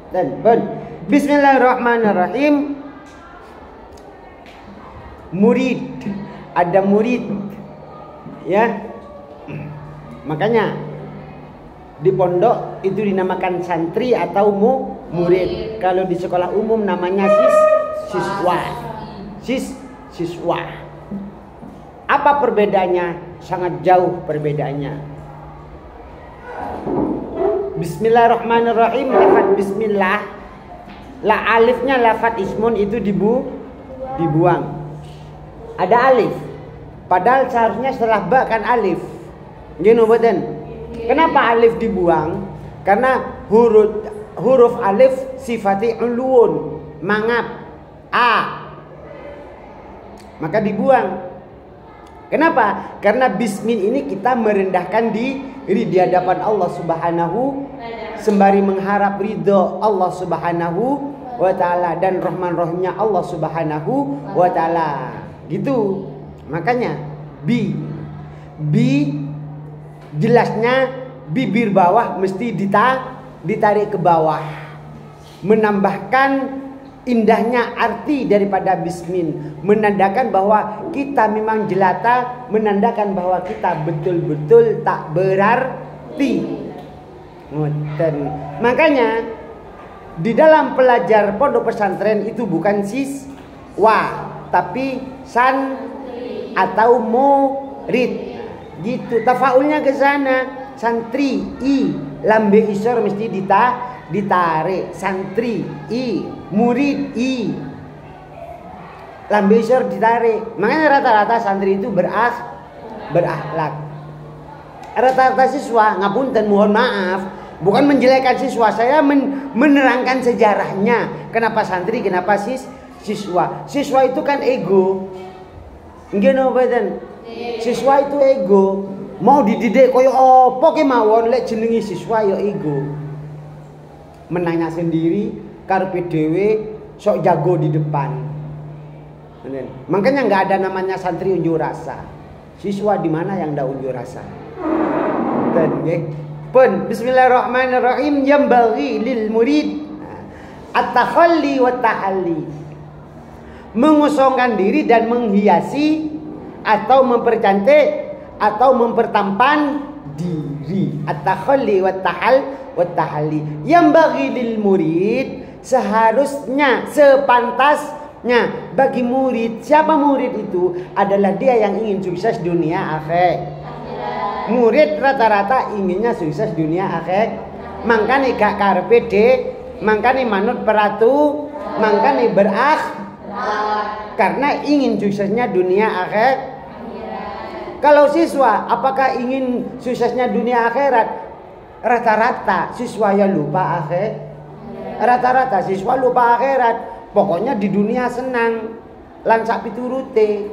Dan Bismillahirrahmanirrahim. Murid, ada murid, ya. Makanya di pondok itu dinamakan santri atau murid. Kalau di sekolah umum namanya siswa. Apa perbedaannya? Sangat jauh perbedaannya. Bismillahirrahmanirrahim. Lafaz bismillah, la alifnya lafaz ismun itu dibuang. Ada alif. Padahal seharusnya setelah ba kan alif. Gini betul. Kenapa alif dibuang? Karena huruf alif sifati ulun, mangap, a. Maka dibuang. Kenapa? Karena bismil ini kita merendahkan diri di hadapan Allah Subhanahu, sembari mengharap ridho Allah Subhanahu wa ta'ala dan rahman-rahimnya Allah Subhanahu wa ta'ala. Gitu. Makanya bi jelasnya bibir bawah mesti ditarik ke bawah, menambahkan indahnya arti daripada bismin, menandakan bahwa kita memang jelata, menandakan bahwa kita betul-betul tak berarti. Makanya di dalam pelajar pondok pesantren itu bukan siswa, tapi santri atau murid. Gitu, tafaulnya ke sana. Santri i, lambe isor mesti ditarik. Santri i, murid i, lambe isor ditarik. Makanya rata-rata santri itu berakhlak. Rata-rata siswa, ngapunten mohon maaf, bukan menjelekkan siswa, saya menerangkan sejarahnya. Kenapa santri, kenapa siswa? Siswa itu kan ego. Ngene mboten? Siswa itu ego. Mau dididik koyo apa kemawon, lek jenenge siswa ya ego. Menanya sendiri, karepe dhewe, sok jago di depan. Makanya nggak ada namanya santri unjuk rasa. Siswa di mana yang ndak unjuk rasa? Bismillahirrahmanirrahim. Yambaghi lil murid at-takhalli wa tahalli. Mengosongkan diri dan menghiasi atau mempercantik atau mempertampan diri. At-takhalli wa tahalli. Yambaghi lil murid, seharusnya, sepantasnya bagi murid. Siapa murid itu? Adalah dia yang ingin sukses dunia akhirat. Murid rata-rata inginnya sukses dunia akhirat. Mangkane gak karepe mangkane manut peratu, mangkane karena ingin suksesnya dunia akhirat. Kalau siswa, apakah ingin suksesnya dunia akhirat? Rata-rata siswa ya lupa akhirat. Rata-rata siswa lupa akhirat. Pokoknya di dunia senang, lan sak piturute.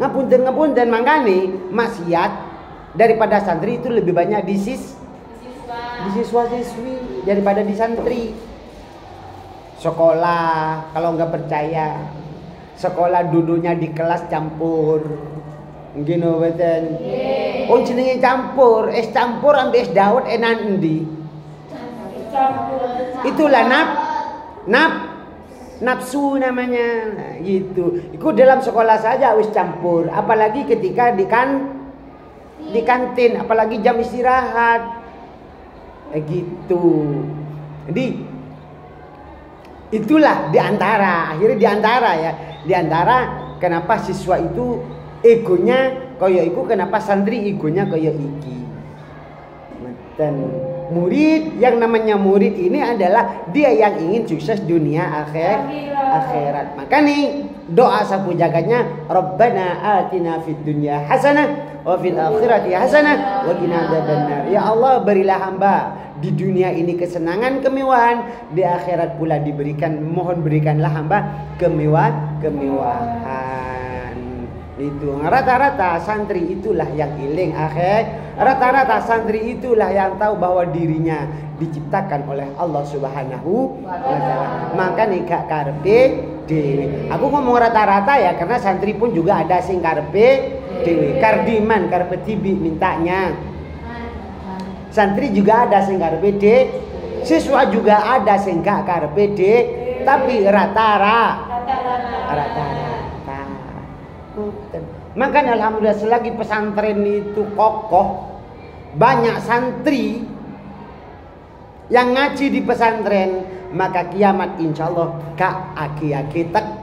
Ngapunten mangkane maksiat daripada santri itu lebih banyak di siswa-siswi daripada di santri. Sekolah, kalau nggak percaya, sekolah duduknya di kelas campur. Gini betul. Oh jenenge campur, es campur ambil es dawet enan endi? Itulah nafsu namanya. Nah, gitu. Itu dalam sekolah saja wis campur, apalagi ketika di kantin, apalagi jam istirahat. Gitu. Jadi itulah diantara kenapa siswa itu egonya kaya iku, kenapa santri egonya kaya iki. Dan murid, yang namanya murid ini adalah dia yang ingin sukses dunia akhirat. Maka nih doa sapu jagatnya, Rabbana atina fid dunya hasanah wa fil akhirati hasanah wa qina adzabannar. Ya Allah, berilah hamba di dunia ini kesenangan, kemewahan, di akhirat pula mohon berikanlah hamba kemewahan. Itu rata-rata santri itulah yang iling akhirat. Rata-rata santri itulah yang tahu bahwa dirinya diciptakan oleh Allah Subhanahu wa ta'ala. Maka gak karepe dhewe. Aku ngomong rata-rata ya karena santri pun juga ada sing karepe dhewe. Kardiman karepe tibi mintanya. Santri juga ada sing karepe Siswa juga ada sing gak karepe tapi rata-rata. Makanya alhamdulillah selagi pesantren itu kokoh, banyak santri yang ngaji di pesantren, maka kiamat insya Allah gak aki-aki teko.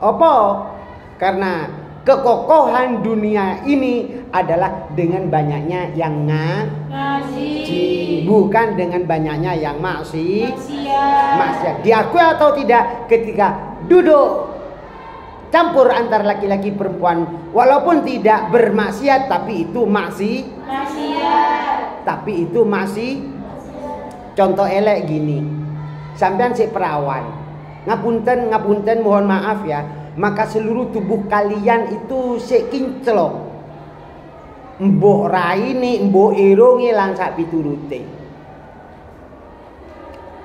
Apa? Karena kekokohan dunia ini adalah dengan banyaknya yang ngaji, bukan dengan banyaknya yang maksiat. Diakui atau tidak, ketika duduk campur antar laki-laki perempuan, walaupun tidak bermaksiat, tapi itu masih. Contoh elek gini, sampean si perawan, ngapunten, mohon maaf ya, maka seluruh tubuh kalian itu si kinclok, mbok raini, mbok irungi langsak piturute.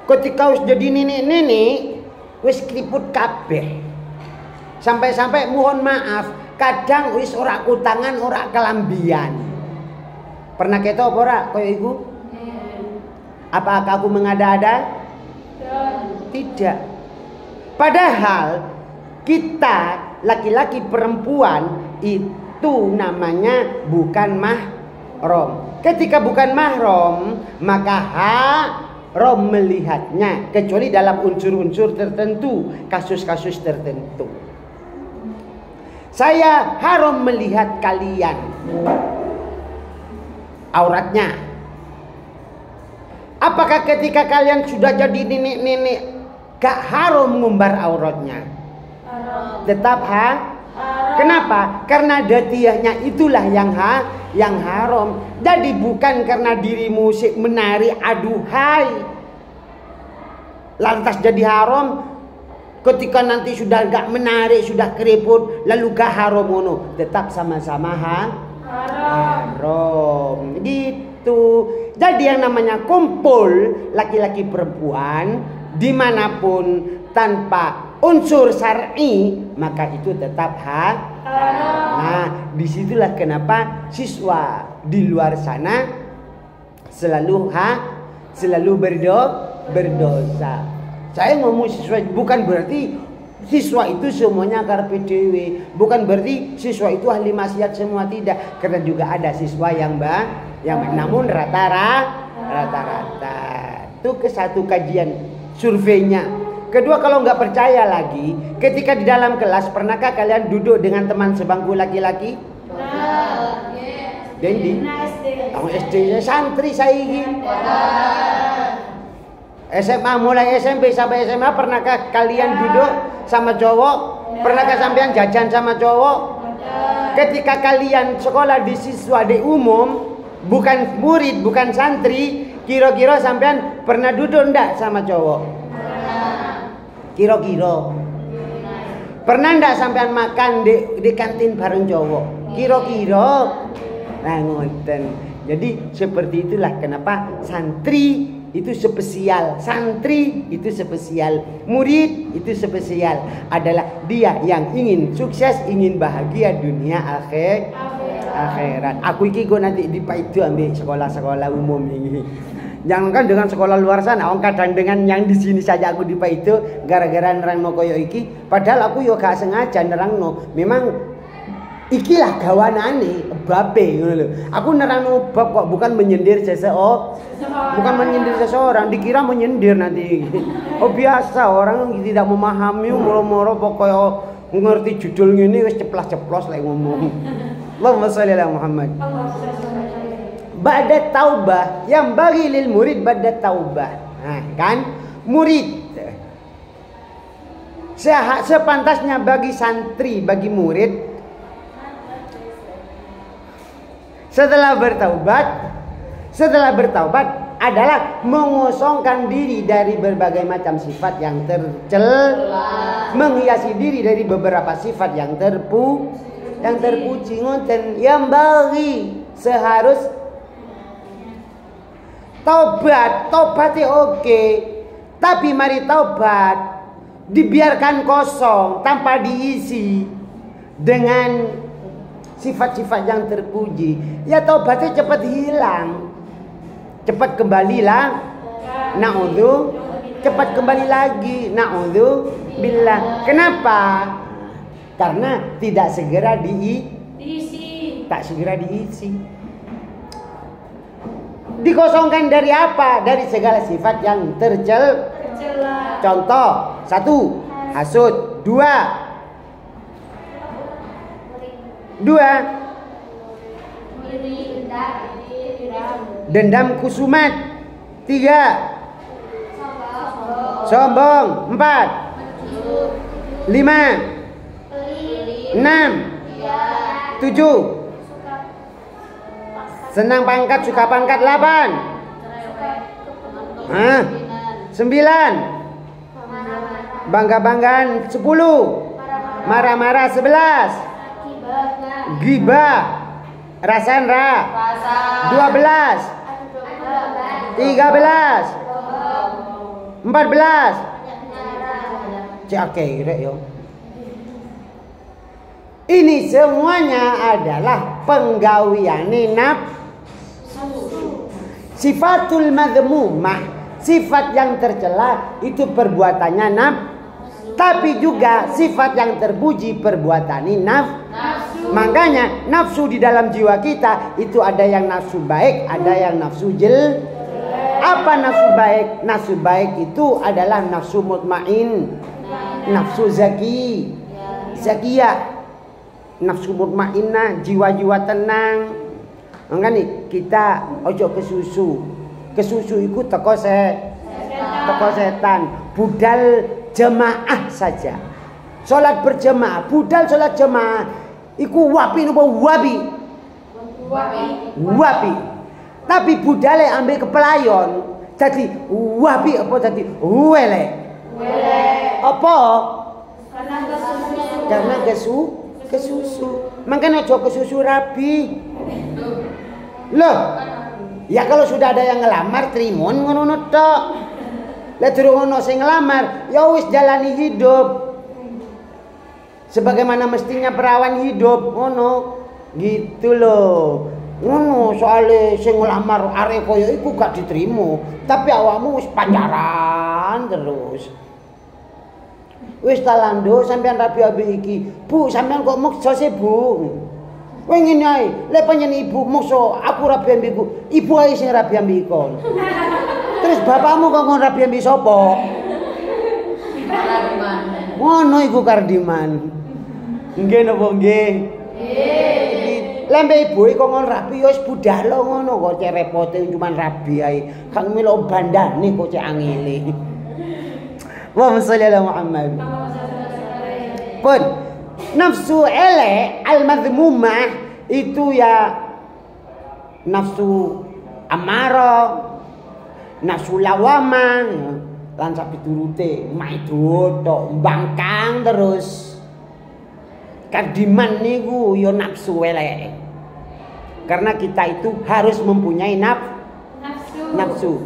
Ketika wis jadi nenek wis keriput kabeh. Sampai-sampai mohon maaf, kadang wis ora kutangan, ora kelambian. Pernah keto apa ora koyo iku? Apakah aku mengada-ada? Tidak. Padahal kita laki-laki perempuan itu namanya bukan mahram. Ketika bukan mahram, maka haram melihatnya kecuali dalam unsur-unsur tertentu, kasus-kasus tertentu. Saya haram melihat kalian auratnya. Apakah ketika kalian sudah jadi nenek-nenek gak haram ngumbar auratnya? Tetap Kenapa? Karena datiahnya itulah yang haram. Jadi bukan karena dirimu menari aduhai lantas jadi haram. Ketika nanti sudah gak menarik, sudah keriput, lalu gak haram ngono, tetap sama-sama haram. Gitu. Jadi yang namanya kumpul laki-laki perempuan dimanapun tanpa unsur syar'i, maka itu tetap haram. Nah, disitulah kenapa siswa di luar sana selalu berdosa. Saya ngomong siswa bukan berarti siswa itu semuanya karpe dewe, bukan berarti siswa itu ahli maksiat semua, tidak. Karena juga ada siswa yang namun rata-rata. Itu ke satu kajian surveinya. Kedua, kalau nggak percaya lagi, ketika di dalam kelas pernahkah kalian duduk dengan teman sebangku laki-laki? Dendi, kamu SD santri saya ini. SMA, mulai SMP sampai SMA, pernahkah kalian duduk sama cowok? Pernahkah sampean jajan sama cowok? Ketika kalian sekolah di siswa di umum, bukan murid, bukan santri, kira-kira sampean pernah duduk enggak sama cowok? Kira-kira. Pernah enggak sampean makan di kantin bareng cowok? Kira-kira. Nah, ngoten. Jadi seperti itulah kenapa santri itu spesial, santri itu spesial, murid itu spesial. Adalah dia yang ingin sukses, ingin bahagia dunia akhirat. Aku iki go nanti di Paido ambil sekolah-sekolah umum ini. Jangankan dengan sekolah luar sana, kadang dengan yang di sini saja aku di Paido gara-gara nerangno koyo iki. Padahal aku yo gak sengaja nerangno. Memang ikilah gawanane babe ngono lho. Aku nerangno bab kok bukan menyindir seseorang, dikira menyindir nanti. Oh biasa orang tidak memahami moro-moro pokoknya ngerti judul ngene wis ceplas-ceplos lek ngomong. Allahumma sholli ala Muhammad. Ba'da taubah yang bagi lil murid ba'da taubah. Nah, kan murid sepantasnya bagi santri, bagi murid setelah bertaubat adalah mengosongkan diri dari berbagai macam sifat yang tercela, menghiasi diri dari beberapa sifat yang terpuji. Ngoten yang bagi seharus taubatnya oke, tapi mari taubat dibiarkan kosong tanpa diisi dengan sifat-sifat yang terpuji, ya taubatnya cepat hilang. cepat kembalilah. Na'udzu, cepat kembali lagi. Na'udzu billah. Kenapa? Karena tidak segera diisi. Tak segera diisi. Dikosongkan dari apa? Dari segala sifat yang tercela. Contoh, 1, hasud. 2, dendam kusumat. 3, sombong. 4, 5, 6, 7, senang pangkat, suka pangkat. 8, 9, bangga-banggaan. 10, marah-marah. 11, gibah, rasandra. 12, 13, 14. Ini semuanya adalah penggawian nafsu. Sifatul madhmumah, sifat yang tercela itu perbuatannya nafsu. Tapi juga sifat yang terpuji perbuatan nafsu. Makanya nafsu di dalam jiwa kita itu ada yang nafsu baik, ada yang nafsu jelek. Apa nafsu baik? Nafsu baik itu adalah nafsu mutmain, nafsu zakiyah, nafsu mutmainnah, jiwa-jiwa tenang. Makanya kita ojo kesusu. Kesusu itu teko setan. Budal jemaah saja. Sholat berjemaah, budal sholat jemaah. Iku wapi nopo wabi. Tapi budale ambil kepelayon. Jadi wabi apa jadi wele. Apa? Karena kesusu. Makanya aja kesusu rabi. Loh, ya kalau sudah ada yang ngelamar trimun ngono tok. Lah durung ono sing ngelamar, ya wis jalani hidup sebagaimana mestinya perawan hidup, ngono. Gitu loh. Ngono soalnya sing ngelamar arek koyo iku gak diterima, tapi awakmu wis pacaran terus. Wis talando sampean rabi abi iki. Bu, sampean kok muksa sih, Bu? Kowe ngene ae, lek panjen ibu muksa aku rabi ambiku, ibu ae sing rabi ambi kon. Terus bapakmu kok ngon rabi ambi sapa? Ngono iku Kardiman. Nggih napa nggih? Nggih. Lembe ibu kok ngon rabi ya wis budhalo ngono kok cek repote cuman rabi ae. Kang melo bandane kok cek angele. Allahumma sholli ala Muhammad. Pun nafsu elek al-madhmumah itu ya nafsu amarah, nafsu lawamah, lan sak piturute maidot tok mbangkang terus. Kardiman niku ya nafsu elek. Karena kita itu harus mempunyai nafsu.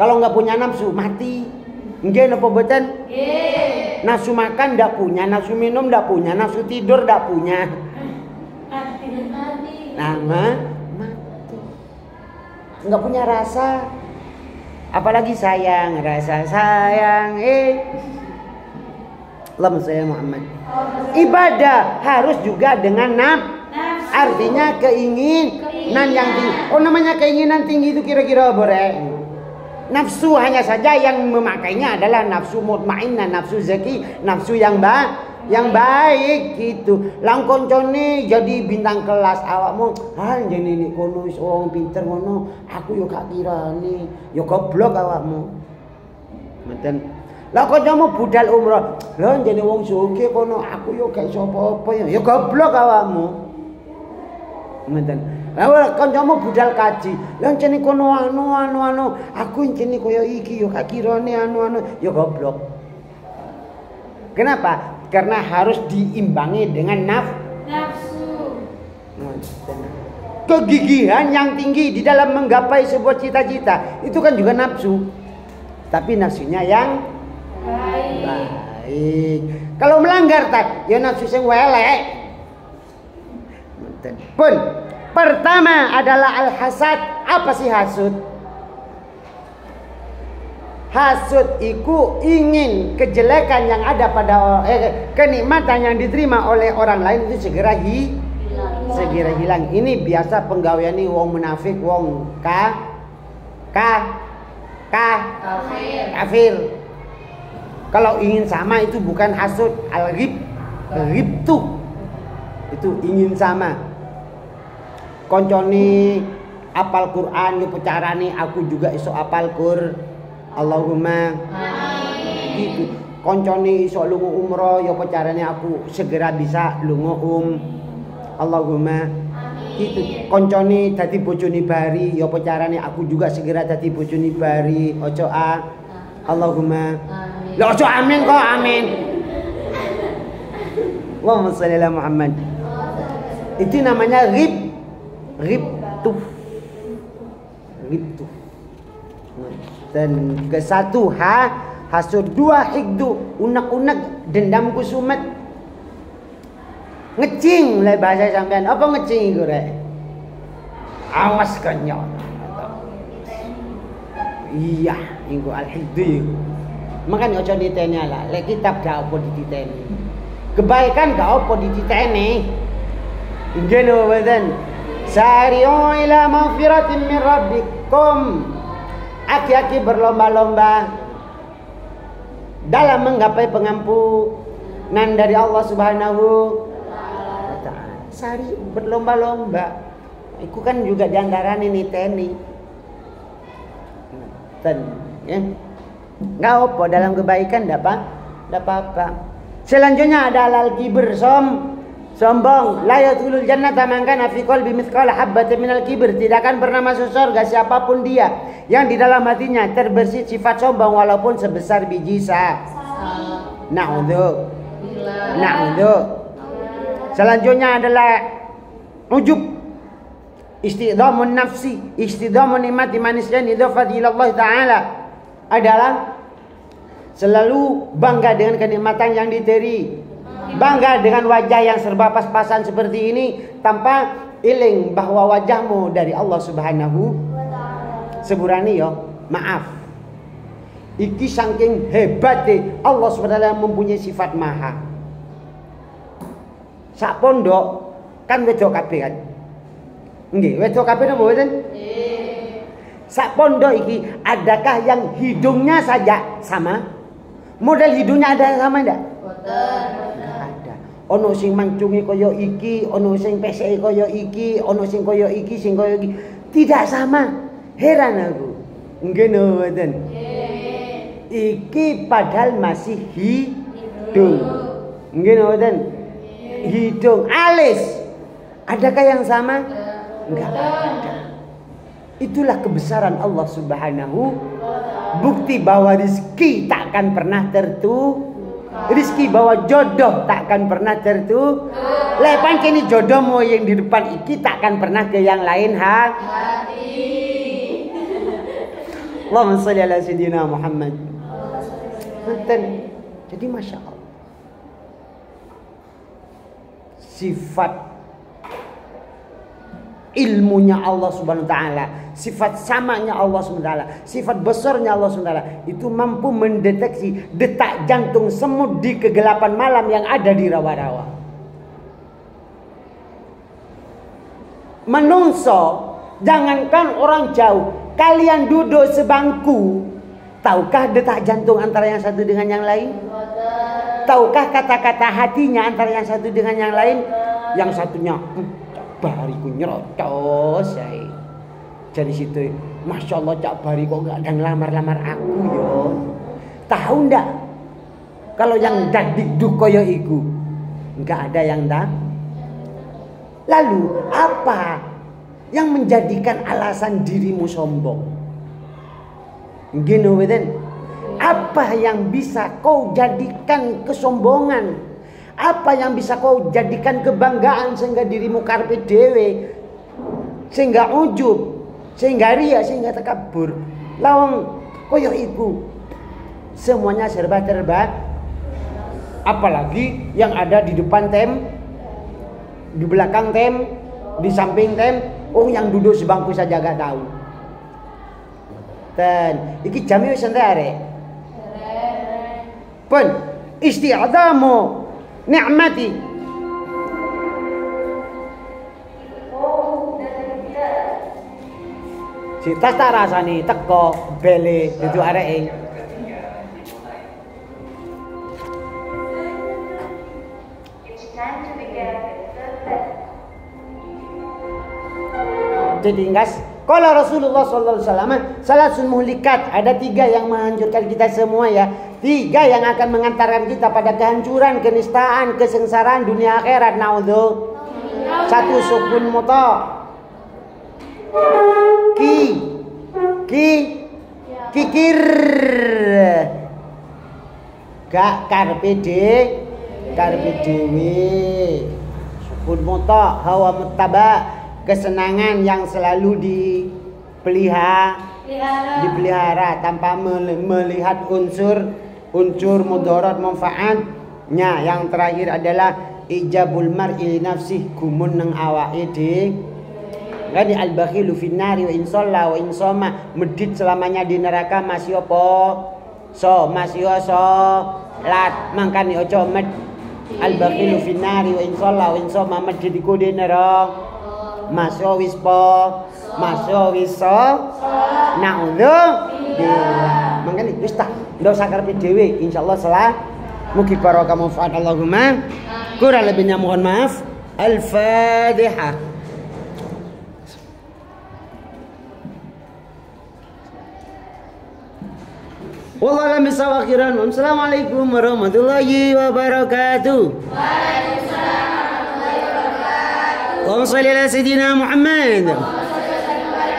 Kalau nggak punya nafsu mati. Nggih napa mboten? Nggih. Nafsu makan ndak punya, nafsu minum ndak punya, nafsu tidur ndak punya. Mati. Nggak punya rasa. Apalagi sayang, rasa sayang. Allahumma sholli Muhammad. Ibadah harus juga dengan nafsu. Artinya keinginan yang tinggi. Oh, namanya keinginan tinggi itu kira-kira apa? Nafsu hanya saja yang memakainya adalah nafsu mutmainnah, nafsu zaki, nafsu yang baik gitu. Lang koncone jadi bintang kelas awakmu, jenenge nek kono wis wong pinter ngono, aku yo gak kirani, yo goblok awakmu. Ngoten. Lah kancamu budal umroh, lha jenenge wong sugih kono, aku yo gak iso apa-apa yo goblok awakmu. Ngoten. Lah kancamu budal kaji. Lah jenenge kono anu, aku jenenge koyo iki yo gak kirane anu, yo goblok. Kenapa? Karena harus diimbangi dengan nafsu. Kegigihan yang tinggi di dalam menggapai sebuah cita-cita itu kan juga nafsu. Tapi nafsunya yang baik. Kalau melanggar tak, ya nafsu sing welek. Pun pertama adalah al-hasad. Apa sih hasud? Hasud iku ingin kejelekan yang ada pada kenikmatan yang diterima oleh orang lain itu segera hilang. Ini biasa penggawean nih wong munafik, wong kafir. Kalau ingin sama itu bukan hasud, al-ghibtu. Itu ingin sama. Konconi apal Quran yo carane aku juga iso apal Allahumma amin. Gitu. Konconi iso lunga umroh yo carane aku segera bisa lunga Allahumma amin. Gitu. Konconi dadi bojone bari yo carane aku juga segera dadi bojone bari. Ojo Allahumma amin. Lah ojo amin kok amin. Allahumma shalli ala Muhammad. Itu namanya ghibtu. Dan ke satu hasud, dua hikdu, unek-unek, dendam kusumet. Ngecing lah bahasa sampean. Apa ngecing iku rek? Awas konyol. Iya, iku al-hikdu. Makanya ojo diteni lah. Lek kitab gak apa dititeni. Kebaikan gak apa dititeni. Nggih lho mboten. Sari'u ila maghfiratin min rabbikum. Aki-aki berlomba-lomba dalam menggapai pengampunan dari Allah Subhanahu wa ta'ala. Sari berlomba-lomba. Iku kan juga diantara ini teni. Ya. Enggak apa dalam kebaikan enggak apa-apa. Selanjutnya ada al-kibr, sombong. La yadkhulul jannata man kana fi qalbi mithqala habatin minal kibr. Tidak akan pernah masuk surga siapapun dia yang di dalam hatinya terbersih sifat sombong walaupun sebesar biji na'udzu. Selanjutnya adalah ujub, istidhamun nafsi, istidhamun nikmati manusia idhafati ila Allah taala, adalah selalu bangga dengan kenikmatan yang diteri. Bangga dengan wajah yang serba pas-pasan seperti ini tanpa iling bahwa wajahmu dari Allah Subhanahu seburani yo. Maaf. Iki saking hebate Allah Subhanahu yang mempunyai sifat maha. Sak pondok kan wedok kabeh kan. Nggih, wedok kabeh napa mboten? Nggih. Sak pondok iki adakah yang hidungnya saja sama? Model hidungnya ada sama enggak? Boten. Ono sing mancungi kaya iki, ono sing peseke kaya iki, ono sing kaya iki, sing kaya iki. Tidak sama. Heran aku. Nggih mboten? Nggih. Iki padahal masih hidung. Nggih mboten? Hidung, alis. Adakah yang sama? Enggak ada. Itulah kebesaran Allah Subhanahu. Bukti bahwa rezeki tak akan pernah rizki bahwa jodoh takkan pernah lepan kini jodohmu yang di depan iki takkan pernah ke yang lain hati. Allahumma sholli ala sayyidina Muhammad. Jadi masya Allah, sifat ilmunya Allah Subhanahu wa taala, sifat samanya Allah Subhanahu wa taala, sifat besarnya Allah Subhanahu wa taala itu mampu mendeteksi detak jantung semut di kegelapan malam yang ada di rawa-rawa. Menungso, jangankan orang jauh, kalian duduk sebangku, tahukah detak jantung antara yang satu dengan yang lain? Tahukah kata-kata hatinya antara yang satu dengan yang lain? Yang satunya bariku nyerocos saya. Jadi situ, masya Allah Cak Bari kok gak ada ngelamar-lamar aku yo. Tahu ndak? Kalau yang dadikduk koyo iku, nggak ada yang dah. Lalu apa yang menjadikan alasan dirimu sombong? Gini weden, apa yang bisa kau jadikan kesombongan? Apa yang bisa kau jadikan kebanggaan sehingga dirimu karpe dewe, sehingga ujub, sehingga ria, sehingga takabur? Lawang koyo iku semuanya serba apalagi yang ada di depan tem, di belakang tem, di samping tem, yang duduk sebangku saja gak tahu. Ten. Iki jami wis entek arek. Pun isti'dhamu ni'mati. Si tas tak rasani teko bele dudu areke. Jadi guys, kalau Rasulullah sallallahu alaihi wasallam salasun muhlikat, ada 3 yang menghancurkan kita semua ya. 3 yang akan mengantarkan kita pada kehancuran, kenistaan, kesengsaraan dunia akhirat. Naudzu. 1 sukun muta. Kikir. Gak karpe dewe. Sukun muta, hawa muttaba. Kesenangan yang selalu dipelihara tanpa melihat unsur mudarat manfaatnya. Yang terakhir adalah ijabul mar'i nafsih, gumun nang awake dhewe. Ngadi al-bakhilu finnari wa in shalla wa in shoma, medit selamanya di neraka masih apa? Masih salat. Mangkane aja med al-bakhilu finnari wa in shalla wa in shoma, medit iku di neraka. Masya wis naudzubillah. Mangkane wis tak ndak usah karepe dhewe, insyaallah salah. Mugi barokah manfaat Allahumma. Kurang lebihnya mohon maaf. Al-Fatihah. Wallahu a'lam bishawab. Assalamualaikum warahmatullahi wabarakatuh. Waalaikumsalam warahmatullahi wabarakatuh. Allahumma shalli ala sayyidina Muhammad.